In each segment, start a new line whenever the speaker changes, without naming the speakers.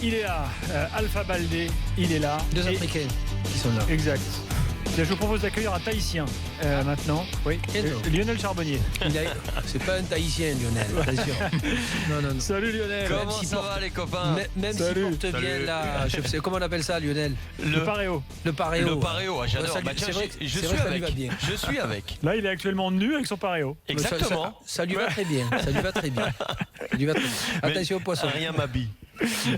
il est là. Alpha Baldé, il est là.
Deux Africains qui sont là.
Exact. Je vous propose d'accueillir un Tahitien maintenant. Oui. Lionel Charbonnier.
C'est pas un Tahitien, Lionel. Attention. Non.
Salut Lionel.
Comment ça va les copains?
Même s'il porte bien là. Je sais comment on appelle ça, Lionel.
Le paréo.
Le paréo.
Le paréo, j'adore. Je suis avec.
Là, il est actuellement nu avec son paréo.
Exactement.
Ça lui va très bien. Attention au poisson.
Rien m'habille.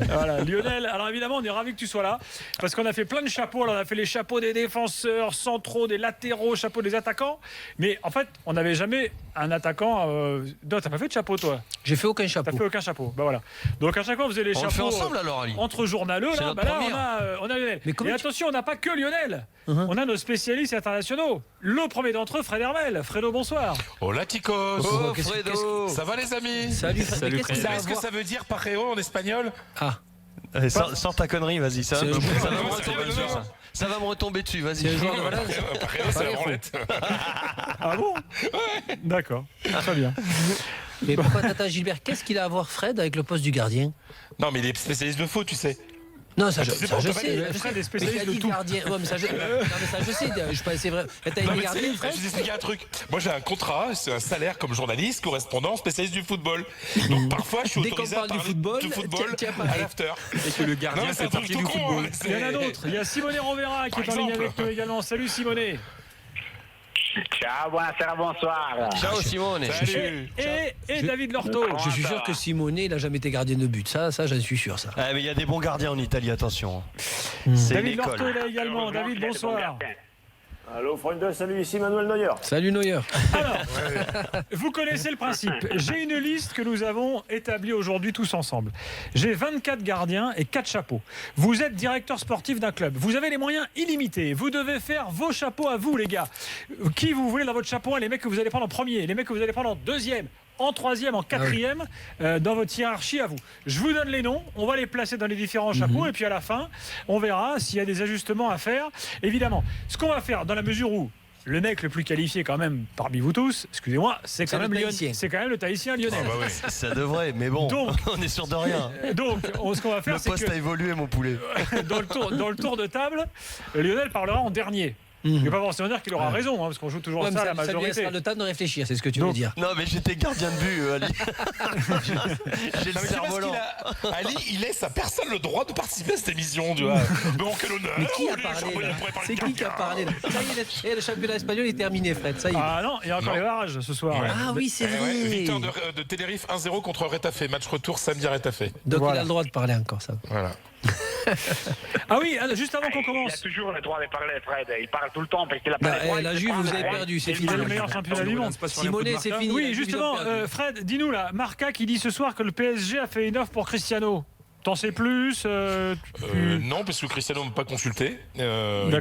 Voilà, Lionel, alors évidemment on est ravis que tu sois là parce qu'on a fait plein de chapeaux. Alors, on a fait les chapeaux des défenseurs centraux, des latéraux, chapeaux des attaquants, mais en fait on n'avait jamais un attaquant. Non, t'as pas fait de chapeau toi?
J'ai fait aucun chapeau.
T'as fait aucun chapeau, bah voilà. Donc à chaque fois on faisait les chapeaux
fait ensemble alors Ali.
entre journaleux. Là, on a Lionel. Et attention, on n'a pas que Lionel. On a nos spécialistes internationaux. Le premier d'entre eux, Fred Hermel. Fredo, bonsoir.
Hola chicos.
Oh Fredo.
Ça va les amis?
Salut
Vous savez ce que ça veut dire paréo en espagnol?
Ah.
Sans ta connerie, vas-y. Ça va me retomber dessus, vas-y.
C'est un joueur de Valence.
Paréo, c'est la branlette.
Ah bon? Ouais. D'accord, très bien.
Mais pourquoi Tata Gilbert, qu'est-ce qu'il a à voir Fred avec le poste du gardien?
Non mais il est spécialiste de foot, tu sais.
Non, ça je
sais. Fred est spécialiste de tout.
Ouais, mais ça je sais. Je pensais vrai. T'as une gardien, Fred?
Je vais expliquer un truc. Moi j'ai un contrat, c'est un salaire comme journaliste, correspondant, spécialiste du football. Donc parfois je suis autorisé à parler du football à l'after.
Et que le gardien fait partie du football.
Il y en a d'autres. Il y a Simonet Rovera qui est en ligne avec nous également. Salut Simonet.
Ciao, buonasera, bonsoir.
Ciao Simone.
Salut.
Et David Lorto.
Je suis sûr que Simonet, il n'a jamais été gardien de but. Ça j'en suis sûr, ça.
Mais il y a des bons gardiens en Italie, attention.
David Lorto est là également. David, bonsoir.
Allô, Freunde, salut, ici Manuel Neuer.
Salut Neuer.
Alors, vous connaissez le principe. J'ai une liste que nous avons établie aujourd'hui tous ensemble. J'ai 24 gardiens et 4 chapeaux. Vous êtes directeur sportif d'un club. Vous avez les moyens illimités. Vous devez faire vos chapeaux à vous, les gars. Qui vous voulez dans votre chapeau? Les mecs que vous allez prendre en premier, les mecs que vous allez prendre en deuxième, en troisième, en quatrième, dans votre hiérarchie à vous. Je vous donne les noms, on va les placer dans les différents chapeaux et puis à la fin, on verra s'il y a des ajustements à faire. Évidemment, ce qu'on va faire dans la mesure où le mec le plus qualifié quand même parmi vous tous, excusez-moi, c'est quand même le Tahitien Lionel.
Ah bah oui.
Ça devrait, mais bon,
donc,
on est sûr de rien.
Donc, ce qu'on va faire, c'est
que... Le poste a évolué, mon poulet.
Dans le tour de table, Lionel parlera en dernier. Il ne veut pas forcément dire qu'il aura raison, parce qu'on joue toujours ça à la majorité.
Ça lui laissera le temps de réfléchir, c'est ce que tu veux dire.
Non, mais j'étais gardien de but, Ali. J'ai le cerf-volant.
Ali, il laisse à personne le droit de participer à cette émission, tu vois. Mais quel honneur.
Mais qui a parlé là? C'est qui a parlé là? Ça y est, le championnat espagnol est terminé, Fred. Ça y est.
Ah non, il y a encore les barrages ce soir.
Ouais.
Ah oui, c'est vrai.
Victoire de Tenerife 1-0 contre Retafe. Match retour samedi à Retafe.
Donc il a le droit de parler encore, ça.
Voilà.
Ah oui, juste avant qu'on commence.
Il a toujours le droit de parler, Fred. Il parle tout le temps parce qu'il a pas le droit.
La Juve, vous avez perdu, c'est fini.
C'est le meilleur championnat du monde.
Simonet, c'est fini.
Oui, justement, Fred, dis-nous là, Marca qui dit ce soir que le PSG a fait une offre pour Cristiano. T'en sais plus
Non, parce que Cristiano ne m'a pas consulté. Il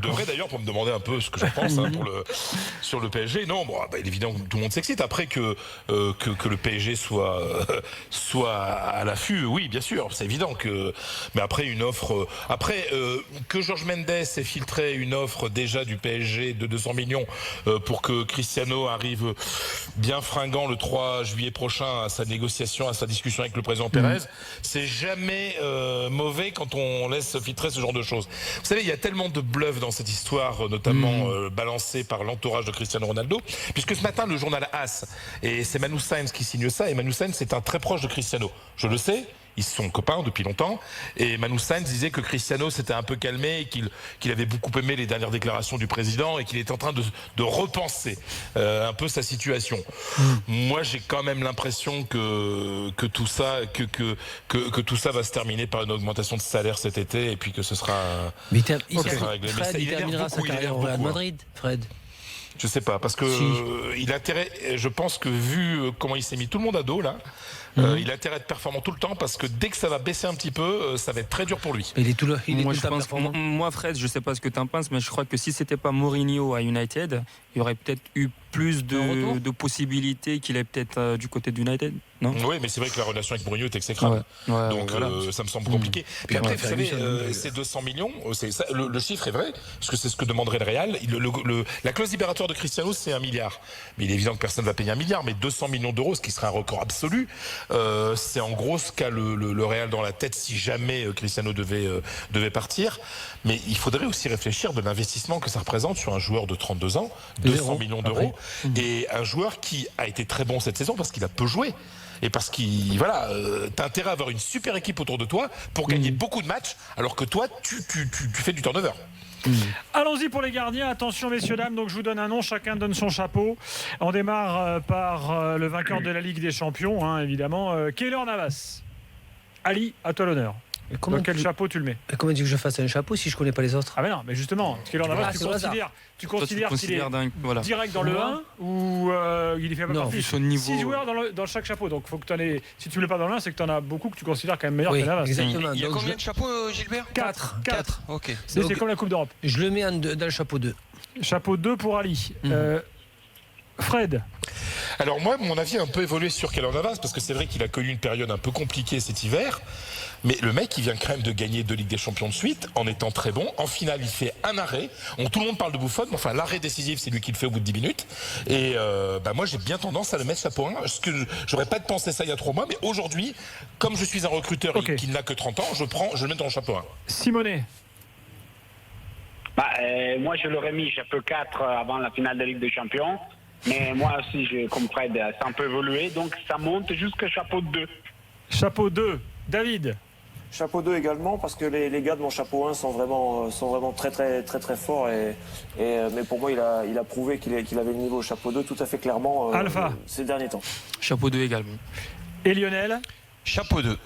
devrait d'ailleurs pour me demander un peu ce que j'en pense sur le PSG. Non, bon, bah, il est évident que tout le monde s'excite. Après que le PSG soit à l'affût, oui, bien sûr, c'est évident que. Mais après une offre, que Jorge Mendes ait filtré une offre déjà du PSG de 200 millions pour que Cristiano arrive bien fringant le 3 juillet prochain à sa négociation, à sa discussion avec le président Pérez, c'est jamais mauvais quand on laisse filtrer ce genre de choses. Vous savez, il y a tellement de bluff dans cette histoire, notamment balancée par l'entourage de Cristiano Ronaldo, puisque ce matin, le journal AS, et c'est Manu Sainz qui signe ça, et Manu Sainz c'est un très proche de Cristiano. Je le sais, ils sont copains depuis longtemps, et Manu Sainz disait que Cristiano s'était un peu calmé, et qu'il avait beaucoup aimé les dernières déclarations du président, et qu'il était en train de repenser un peu sa situation. Moi, j'ai quand même l'impression que tout ça, que tout ça va se terminer par une augmentation de salaire cet été, et puis que ce sera.
Mais
il
terminera sa carrière au Real Madrid, Fred.
Je sais pas, parce que il a intérêt. Je pense que vu comment il s'est mis tout le monde à dos là. Il a intérêt à être performant tout le temps parce que dès que ça va baisser un petit peu, ça va être très dur pour lui.
Moi, Fred, je sais pas ce que tu en penses, mais je crois que si c'était pas Mourinho à United, il y aurait peut-être eu plus de possibilités qu'il est peut-être du côté d'United, non?
Oui, mais c'est vrai que la relation avec Mourinho est exécrable. Donc ça me semble compliqué. Puis après, vous savez, ces 200 millions, le chiffre est vrai, parce que c'est ce que demanderait le Real. La clause libératoire de Cristiano, c'est 1 milliard. Mais il est évident que personne ne va payer 1 milliard. Mais 200 millions d'euros, ce qui serait un record absolu, c'est en gros ce qu'a le Real dans la tête si jamais Cristiano devait partir. Mais il faudrait aussi réfléchir de l'investissement que ça représente sur un joueur de 32 ans, 200 millions d'euros, et un joueur qui a été très bon cette saison parce qu'il a peu joué. Et parce qu'il t'as intérêt à avoir une super équipe autour de toi pour gagner beaucoup de matchs, alors que toi, tu fais du turnover.
Allons-y pour les gardiens. Attention, messieurs, dames. Donc, je vous donne un nom. Chacun donne son chapeau. On démarre par le vainqueur de la Ligue des Champions, hein, évidemment. Keylor Navas. Ali, à toi l'honneur. Dans quel chapeau tu le mets?
Comment tu veux que je fasse un chapeau si je connais pas les autres?
Ah mais non, mais justement, Keylor Navas, tu considères qu'il est direct dans le 1 ou il fait pas partie? 6 joueurs dans chaque chapeau, donc faut que tu en aies. Si tu ne mets pas dans le 1, c'est que tu en as beaucoup que tu considères quand même meilleur que Navas.
Exactement.
Il y a combien de chapeaux, Gilbert?
4.
Ok.
C'est comme la Coupe d'Europe.
Je le mets dans le chapeau 2.
Chapeau 2 pour Ali. Fred.
Alors moi, mon avis a un peu évolué sur Keylor Navas, parce que c'est vrai qu'il a connu une période un peu compliquée cet hiver, mais le mec, il vient quand même de gagner 2 Ligues des Champions de suite, en étant très bon. En finale, il fait un arrêt. Tout le monde parle de Buffon, mais enfin, l'arrêt décisif, c'est lui qui le fait au bout de 10 minutes. Et moi, j'ai bien tendance à le mettre chapeau 1. Parce que j'aurais pas pensé ça il y a 3 mois, mais aujourd'hui, comme je suis un recruteur qui n'a que 30 ans, je le mets dans le chapeau 1.
Simonet.
Moi, je l'aurais mis chapeau 4 avant la finale de Ligue des Champions. Mais moi aussi, comme Fred, ça a un peu évolué. Donc, ça monte jusqu'à chapeau 2. Chapeau 2. David.
Chapeau 2 également, parce que les gars de mon chapeau 1 sont vraiment très forts. Mais pour moi, il a prouvé qu'il avait le niveau chapeau 2 tout à fait clairement ces derniers temps.
Chapeau 2 également.
Et Lionel?
Chapeau 2.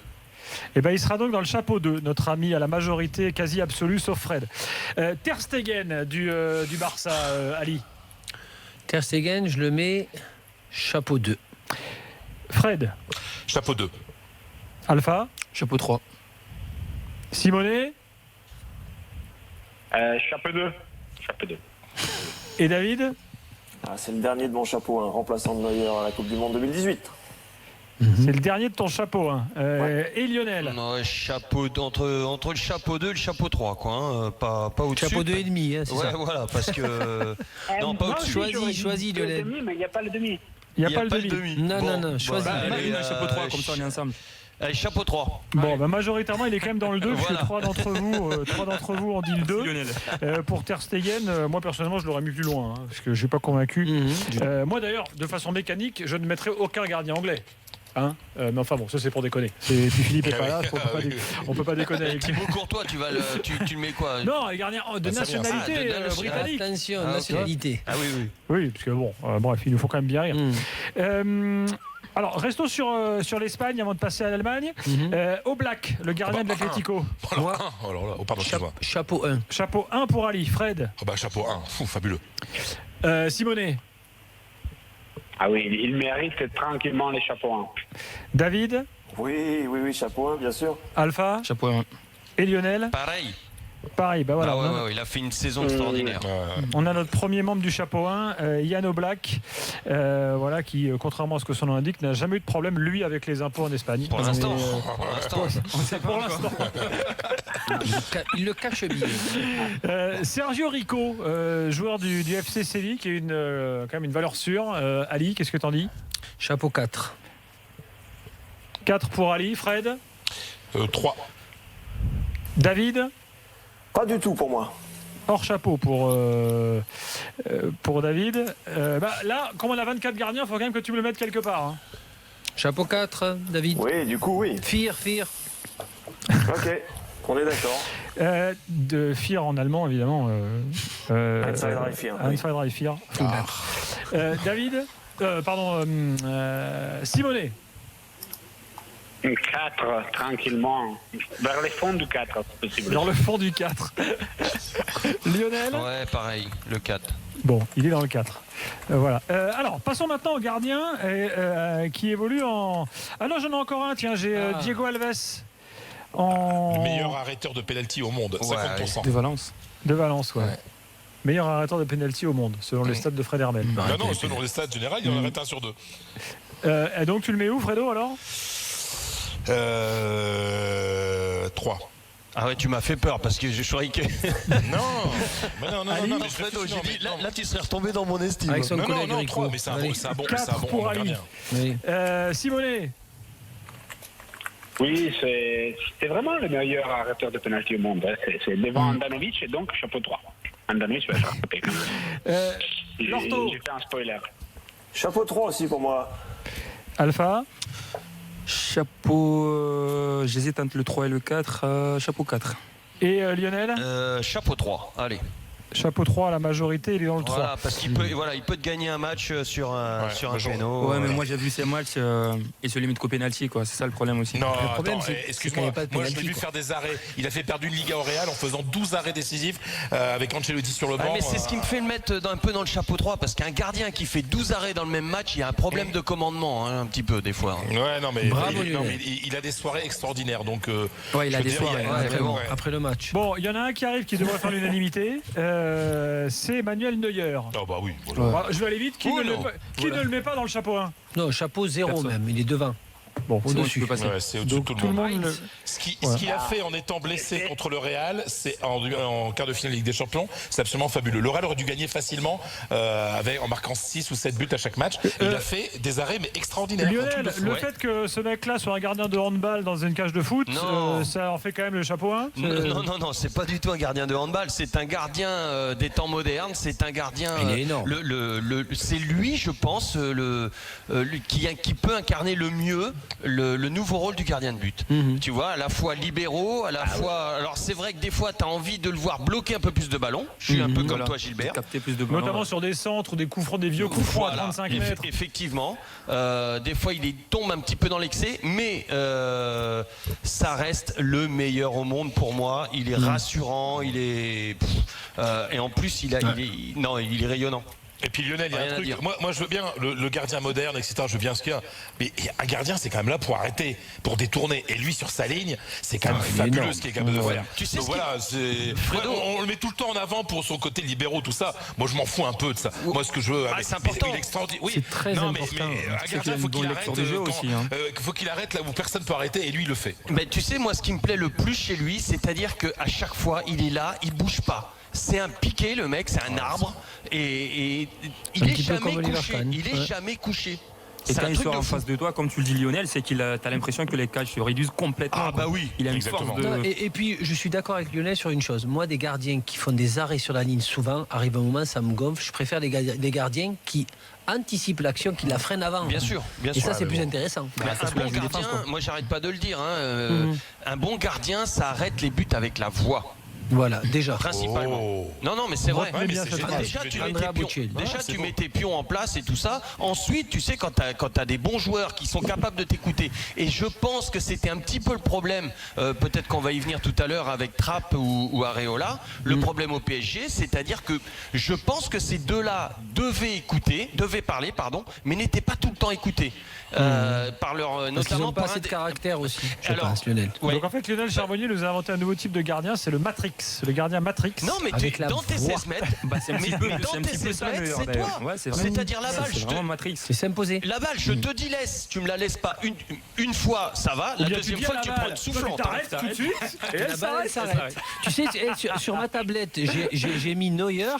Eh ben, il sera donc dans le chapeau 2, notre ami à la majorité quasi absolue, sauf Fred. Ter Stegen du Barça, Ali.
Ter Stegen, je le mets chapeau 2.
Fred.
Chapeau 2.
Alpha.
Chapeau 3.
Simonet.
Chapeau 2. Chapeau 2.
Et David?
C'est le dernier de mon chapeau 1, remplaçant de Neuer à la Coupe du Monde 2018.
C'est le dernier de ton chapeau 1. Et Lionel?
Chapeau, entre le chapeau 2 et le chapeau 3, quoi. Hein, pas au-dessus.
Chapeau 2 et demi, c'est ça.
Voilà, parce que... non, pas au-dessus.
Choisis Lionel.
Mais il n'y a pas le demi.
Il n'y a pas le demi.
Non, choisis.
Chapeau 3, comme ça on est ensemble.
Allez, chapeau 3.
Bon, majoritairement, il est quand même dans le 2, puisque 3 d'entre vous ont dit le 2. Pour Ter Stegen, moi personnellement, je l'aurais mis plus loin, parce que je ne suis pas convaincu. Moi d'ailleurs, de façon mécanique, je ne mettrais aucun gardien anglais. Mais enfin bon, ça c'est pour déconner. Puis Philippe est pas là, on peut pas déconner avec lui.
Thibaut Courtois, tu le mets quoi?
Non, les gardiens de nationalité britannique.
Attention, nationalité.
Ah oui.
Oui, parce que bref, il nous faut quand même bien rire. Alors, restons sur l'Espagne avant de passer à l'Allemagne. Oblak, le gardien de l'Atlético.
Chapeau 1.
Chapeau 1 pour Ali. Fred.
Chapeau 1, fabuleux.
Simonet.
Ah oui, il mérite tranquillement les chapeaux 1.
David.
Oui, chapeau 1, bien sûr.
Alpha.
Chapeau 1.
Et Lionel. Pareil, voilà.
Il a fait une saison extraordinaire.
On a notre premier membre du chapeau 1, Yann Oblak, qui, contrairement à ce que son nom indique, n'a jamais eu de problème, lui, avec les impôts en Espagne.
Pour l'instant.
C'est pour l'instant.
Il le cache bien.
Sergio Rico, joueur du FC Séville, qui est quand même une valeur sûre. Ali, qu'est-ce que t'en dis?
Chapeau 4.
4 pour Ali. Fred.
3.
David.
Pas du tout pour moi.
Hors chapeau pour David. Là, comme on a 24 gardiens, il faut quand même que tu me le mettes quelque part.
Chapeau 4, David.
Oui, du coup, oui.
Fear.
Ok, on est d'accord.
De Fear en allemand, évidemment.
Einsider
Fear. David. Simonet.
4, tranquillement. Vers les fonds du 4, c'est possible.
Vers le fond du 4. Lionel?
Ouais, pareil, le 4.
Bon, il est dans le 4. Voilà. Alors, passons maintenant au gardien qui évolue en... Ah non, j'en ai encore un, tiens, j'ai Diego Alves.
Le meilleur arrêteur de pénalty au monde, 50%.
De Valence.
De Valence, ouais. meilleur arrêteur de pénalty au monde, selon les stats de Fred Hermel.
Non, selon les stats générales, il en arrête un sur 2.
Et donc tu le mets où, Fredo, alors
3.
Ah ouais, tu m'as fait peur parce que je croyais que.
Non, mais
Fredo, j'ai dit, là, tu serais retombé dans mon estime.
Avec son collègue
non,
Rico.
3, mais c'est un bon
pour Ali.
gardien.
Oui.
Simonet.
Oui, c'est vraiment le meilleur arrêteur de pénalty au monde. C'est devant Andanovic et donc chapeau 3. Andanovic va faire taper quand même.
Lorto.
J'ai fait un spoiler.
Chapeau 3 aussi pour moi.
Alpha.
Chapeau, j'hésite entre le 3 et le 4, chapeau 4.
Et Lionel
Chapeau 3, allez.
Chapeau 3 à la majorité, il est dans le 3.
Voilà, parce qu'il peut, il peut te gagner un match sur un péno.
Ouais, mais moi j'ai vu ces matchs, il se limite qu'au pénalty, quoi. C'est ça le problème aussi.
Non,
Le problème,
excuse-moi,
pas de
moi je
penalty,
l'ai vu
quoi.
faire des arrêts. Il a fait perdre une Liga au Real en faisant 12 arrêts décisifs avec Ancelotti sur le banc.
Mais c'est ce qui me fait le mettre un peu dans le chapeau 3, parce qu'un gardien qui fait 12 arrêts dans le même match, il y a un problème de commandement, hein, un petit peu des fois.
Ouais, non, mais,
Bravo,
il a des soirées extraordinaires. Donc,
Ouais, il a des soirées.
Après le match.
Bon, il y en a un qui arrive qui devrait faire l'unanimité. C'est Manuel Neuer.
Oh bah oui.
Voilà. Je vais aller vite. Qui ne le met pas dans le chapeau 1
Non, chapeau 0 même, il est devant.
Bon,
Au-dessus.
Ouais, c'est au-dessus de tout le monde.
le...
Ce qu'il a fait en étant blessé contre le Real, c'est en quart de finale de Ligue des Champions, c'est absolument fabuleux. Le Real aurait dû gagner facilement en marquant 6 ou 7 buts à chaque match. Il a fait des arrêts mais extraordinaires.
Lionel, le fait que ce mec-là soit un gardien de handball dans une cage de foot, ça en fait quand même le chapeau 1
Non, c'est pas du tout un gardien de handball, c'est un gardien des temps modernes, c'est un gardien.
Il est énorme.
C'est lui, je pense, qui peut incarner le mieux le nouveau rôle du gardien de but. Tu vois, à la fois libéraux, à la fois. Alors c'est vrai que des fois tu as envie de le voir bloquer un peu plus de ballons. Je suis un peu comme toi, Gilbert.
Capter plus de ballons.
Notamment sur des centres ou des coups francs, des vieux coups francs à 35 mètres.
Effectivement. Des fois il tombe un petit peu dans l'excès, mais ça reste le meilleur au monde pour moi. Il est rassurant, il est. Et en plus il est rayonnant.
Et puis Lionel, il y a un truc. Moi, je veux bien le gardien moderne, etc. Je veux bien ce qu'il y a. Mais un gardien, c'est quand même là pour arrêter, pour détourner. Et lui, sur sa ligne, c'est quand même fabuleux ce qu'il est capable de faire.
Tu sais
Fredo, on le met tout le temps en avant pour son côté libéraux, tout ça. Moi, je m'en fous un peu de ça. Moi, ce que je veux.
C'est important.
Oui,
c'est très important.
Mais un gardien, faut qu'il arrête. Faut qu'il arrête là où personne peut arrêter, et lui, il le fait.
Mais tu sais, moi, ce qui me plaît le plus chez lui, c'est-à-dire qu'à chaque fois, il est là, il bouge pas. C'est un piqué, le mec, c'est un arbre, et il est jamais couché. Il est jamais couché.
Et quand il sort en face de toi, comme tu le dis Lionel, c'est t'as l'impression que les cages se réduisent complètement.
Ah bah oui,
il a une force de...
Non, et puis je suis d'accord avec Lionel sur une chose. Moi, des gardiens qui font des arrêts sur la ligne souvent, arrive un moment, ça me gonfle. Je préfère des gardiens qui anticipent l'action, qui la freinent avant.
Bien sûr.
Et ça, c'est plus intéressant.
Un bon gardien, moi j'arrête pas de le dire, un bon gardien, ça arrête les buts avec la voix.
Voilà, déjà.
Principalement. Non, mais c'est vrai.
Déjà,
tu mets tes pions en place et tout ça. Ensuite, tu sais, quand tu as des bons joueurs qui sont capables de t'écouter. Et je pense que c'était un petit peu le problème. Peut-être qu'on va y venir tout à l'heure avec Trapp ou Areola. Le problème au PSG, c'est-à-dire que je pense que ces deux-là devaient parler, mais n'étaient pas tout le temps écoutés. Par leur,
notamment par assez de caractère aussi, je pense, Lionel.
Ouais. Donc en fait, Lionel Charbonnier nous a inventé un nouveau type de gardien, c'est le Matrix, le gardien Matrix.
Non, mais dans tes 16 mètres, c'est toi.
Ouais,
c'est-à-dire la balle,
c'est vraiment Matrix.
C'est s'imposer.
La balle, je te dis laisse, tu me la laisses pas une fois, ça va. La deuxième fois, tu prends une soufflante.
T'arrêtes tout de suite et
la balle s'arrête. Tu sais, sur ma tablette, j'ai mis Neuer.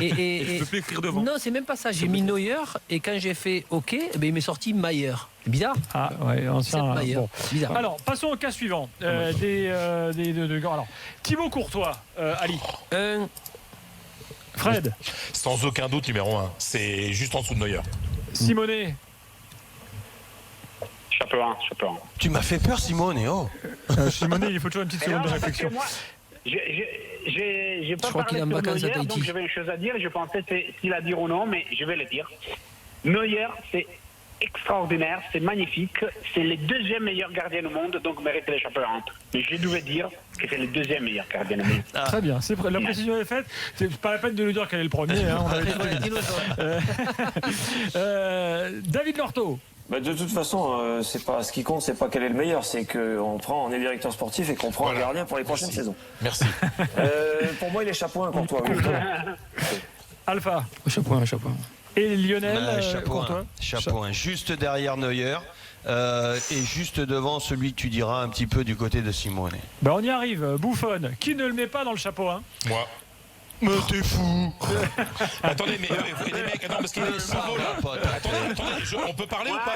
Et
je peux plus écrire devant.
Non, c'est même pas ça. J'ai mis Neuer et quand j'ai fait OK, il m'est sorti Maier. Bizarre.
Ah ouais, ancien.
Bon. Bizarre.
Alors, passons au cas suivant. Alors, Thibaut Courtois, Ali. Fred.
Sans aucun doute, numéro 1. C'est juste en dessous de Neuer.
Simonet.
Chapeau 1.
Tu m'as fait peur, Simone.
Simonet, il faut toujours une petite seconde de réflexion.
J'ai pas parlé sur Neuer, donc j'avais une chose à dire. Je pensais s'il a dire ou non, mais je vais le dire. Neuer, c'est extraordinaire, c'est magnifique. C'est le deuxième meilleur gardien au monde, donc mérite les chapeaux 1. Mais je devais dire que c'est le deuxième meilleur gardien au monde.
Très bien, la précision est faite. C'est pas la peine de nous dire quel est le premier. David Lorto.
De toute façon, c'est pas ce qui compte, c'est pas quel est le meilleur, c'est on est directeur sportif et qu'on prend un gardien pour les prochaines saisons.
Merci.
Pour moi, il est chapeau 1 Courtois.
Alpha.
Chapeau 1.
Et Lionel,
chapeau 1. Juste derrière Neuer. Et juste devant celui que tu diras un petit peu du côté de Simone.
On y arrive. Buffon. Qui ne le met pas dans le chapeau 1?
Moi.
Mais t'es fou.
Attendez, mais les mecs, attends, parce qu'il y a le nouveau là. Attendez, on peut parler ou pas?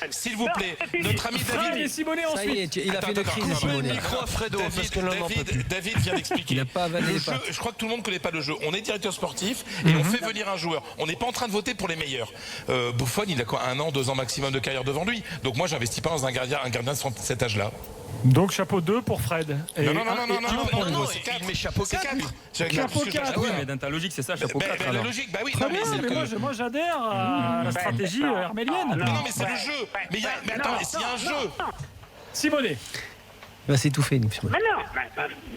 S'il vous plaît, notre ami David.
Et Simone ensuite.
Ça y est, il a fait une crise, Simone.
David vient d'expliquer.
Il n'a pas avalé les
jeu,
pattes.
je crois que tout le monde ne connaît pas le jeu. On est directeur sportif et on fait venir un joueur. On n'est pas en train de voter pour les meilleurs. Buffon, il a quoi, 1 an, 2 ans maximum de carrière devant lui. Donc moi, j'investis pas dans un gardien de cet âge-là.
Donc chapeau 2 pour Fred.
Non, il met chapeau 4.
Chapeau 4.
Oui, mais dans ta logique, c'est ça, chapeau 4.
La logique, bah oui.
Très bien, mais moi j'adhère à la stratégie hermélienne.
Non, mais c'est le jeu. Mais attends, s'il y a un jeu.
Simone.
Il va s'étouffer, Simone.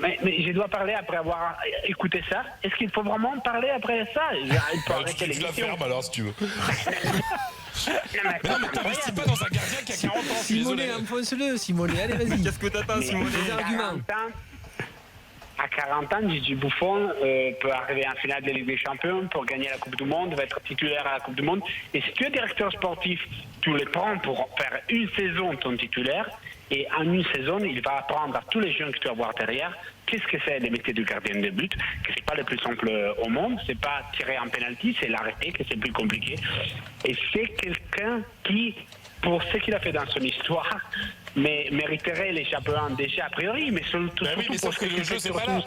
Mais je dois parler après avoir écouté ça. Est-ce qu'il faut vraiment parler après ça? Il peut arrêter
Tu la
l'émission.
fermes alors si tu veux. Mais non, mais t'investis pas dans un gardien qui a 40 ans.
Simone, enfonce-le, Simone. Allez, vas-y.
Qu'est-ce que t'attends, Simone?
Des arguments.
À 40 ans, Gigi Buffon peut arriver en finale de la Ligue des Champions pour gagner la Coupe du Monde, va être titulaire à la Coupe du Monde. Et si tu es directeur sportif, tu les prends pour faire une saison ton titulaire. Et en une saison, il va apprendre à tous les jeunes que tu vas voir derrière qu'est-ce que c'est le métier du gardien de but, que c'est pas le plus simple au monde, c'est pas tirer un penalty, c'est l'arrêter, que c'est plus compliqué. Et c'est quelqu'un qui, pour ce qu'il a fait dans son histoire, mais mériterait les chapeaux 1 déjà a priori, mais surtout
parce que le jeu c'est pas là.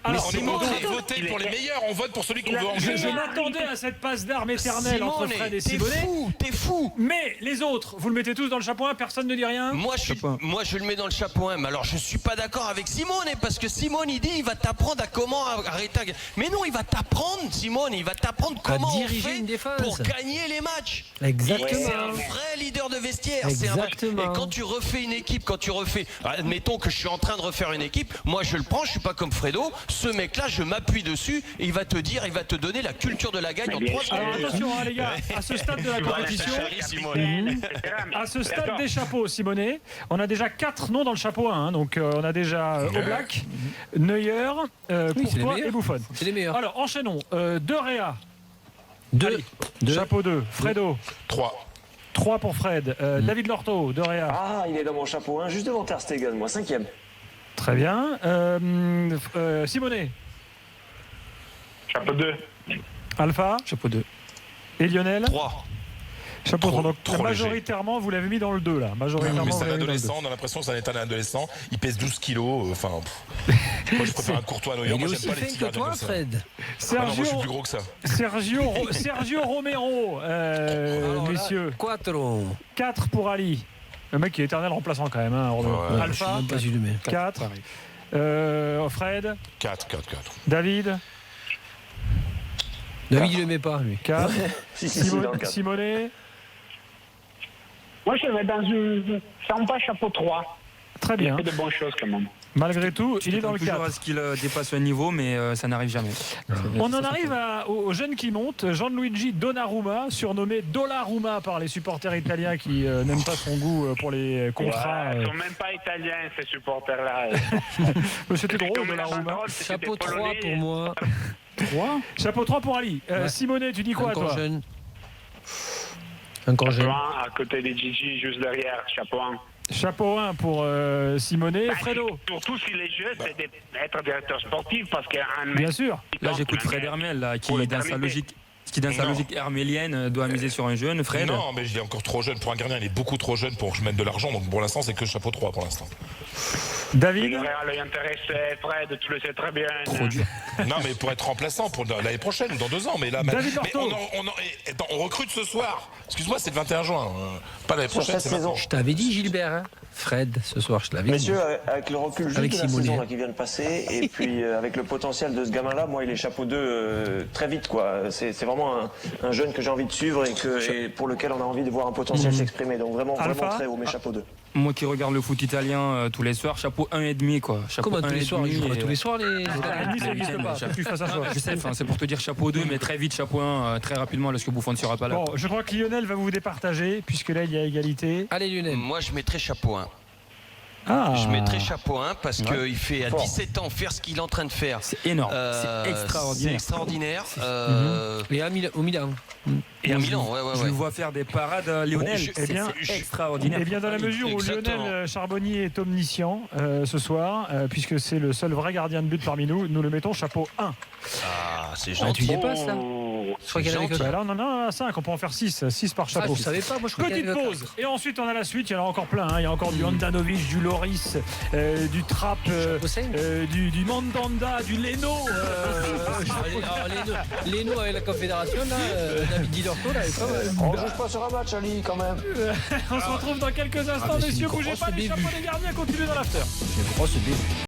Alors on est voté pour les meilleurs, on vote pour celui qu'on veut engager.
Je m'attendais à cette passe d'armes éternelle entre Fred et Simone.
T'es fou.
Mais les autres, vous le mettez tous dans le chapeau 1, personne ne dit rien?
Moi je le mets dans le chapeau 1, mais alors je suis pas d'accord avec Simone, parce que Simone il dit il va t'apprendre à comment arrêter. Mais non, il va t'apprendre, Simone, il va t'apprendre comment
diriger une défense
pour gagner les matchs.
Exactement.
C'est un vrai leader de vestiaire.
Exactement.
Et quand tu refais une équipe, admettons que je suis en train de refaire une équipe, moi je le prends, je suis pas comme Fredo, ce mec là je m'appuie dessus et il va te donner la culture de la gagne en 3 secondes.
Alors attention les gars, à ce stade de la compétition, à ce stade des chapeaux, Simone, on a déjà 4 noms dans le chapeau 1, donc on a déjà Oblak, Neuer, Courtois et Buffon.
C'est les meilleurs.
Alors enchaînons, De Réa.
2.
Chapeau 2, Fredo. 3 pour Fred. David Lorto, De Réa.
Ah, il est dans mon chapeau 1, juste devant Ter Stegen, moi, 5e.
Très bien. Simone.
Chapeau 2.
Alpha.
Chapeau 2.
Et Lionel.
3.
Chapeau 3. Donc
trop
majoritairement, vous l'avez mis dans le 2 là. Majoritairement,
mais c'est un adolescent, on a l'impression que c'est un état d'adolescent. Il pèse 12 kilos. Enfin, moi je préfère un Courtois à Neuer.
Il est
Moi
aussi
j'aime pas les
fin
petits
que
gardiens
toi,
comme ça.
Fred.
Ah non, moi je suis plus gros que ça.
Sergio Romero, messieurs. 4 pour Ali. Le mec qui est éternel remplaçant quand même. Hein,
Ouais,
Alpha. 4. Fred.
4.
David.
David, il le met pas, lui.
4.
dans le 4.
Simone.
Moi, je vais dans une sympa chapeau 3.
Très bien.
Il fait de bonnes choses quand même.
Malgré tout, il est dans le 4.
À ce qu'il dépasse un niveau, mais ça n'arrive jamais.
On en arrive aux jeunes qui montent. Gianluigi Donnarumma, surnommé Dollaruma par les supporters italiens qui n'aiment pas son goût pour les contrats.
Ils ne sont même pas italiens, ces supporters-là.
C'était drôle, Donnarumma.
Chapeau 3 pour moi.
3. Chapeau 3 pour Ali. Simone, tu dis quoi,
Encore
toi?
jeune. Encore jeune.
À côté des Gigi, juste derrière, chapeau 1.
Chapeau 1 pour Simone. Fredo.
Surtout si les jeux, c'est d'être directeur sportif, parce qu'un mec...
Bien sûr.
Là, j'écoute Fred Hermel, là, qui dans sa logique hermélienne doit miser sur un jeune. Fred.
Non, mais je dis encore trop jeune. Pour un gardien, il est beaucoup trop jeune pour que je mette de l'argent. Donc pour l'instant, c'est que chapeau 3 pour l'instant.
David.
Le Real est intéressé, Fred, tu le sais très bien.
Trop dur.
Non, mais pour être remplaçant pour l'année prochaine ou dans 2 ans. Mais là, on recrute ce soir. Excuse-moi, c'est le 21 juin. Pas l'année prochaine.
Cette saison.
Je t'avais dit, Gilbert, hein. Fred, ce soir, je te l'avais dit.
Messieurs, avec le recul juste
Avec
de la
Simone.
saison là, qui vient de passer, et puis avec le potentiel de ce gamin-là, moi, il est chapeau 2 très vite, quoi. C'est vraiment un jeune que j'ai envie de suivre et pour lequel on a envie de voir un potentiel s'exprimer. Donc vraiment
Alpha.
très haut, mais chapeau 2.
Moi qui regarde le foot italien tous les soirs, chapeau 1,5 quoi. Chapeau
Comment tous les soirs? Tous les soirs les.
Ça n'existe pas. Tu fasses ça.
Je sais, c'est pour te dire chapeau 2, mais très vite chapeau 1, très rapidement lorsque Buffon ne sera pas là.
Bon, je crois que Lionel va vous départager puisque là il y a égalité.
Allez Lionel.
Moi je mettrais chapeau 1.
Ah.
Je mettrais chapeau 1 parce qu'il fait à 17 ans faire ce qu'il est en train de faire.
C'est énorme, c'est extraordinaire.
C'est extraordinaire.
Et au Milan.
Et à Milan,
Je le vois faire des parades, Lionel. C'est extraordinaire.
Et bien dans la mesure où Lionel Charbonnier est omniscient ce soir, puisque c'est le seul vrai gardien de but parmi nous, nous le mettons chapeau 1.
Ah, c'est gentil.
Tu dépasses là. Je crois qu'il y en avait que
alors, non, 5, on peut en faire 6 par chapeau.
Je savais pas, moi je crois
Petite pause, et ensuite on a la suite, il y en a encore plein, il y a encore du Handanovic, du Loris, du Trapp, du Mandanda, du Leno.
Leno avec la Confédération, là, David Di Lorto, là,
On ne joue pas sur un match, Ali, quand même.
On se retrouve dans quelques instants, messieurs, bougez pas, les chapeaux des gardiens continuent dans l'after.
C'est un gros début.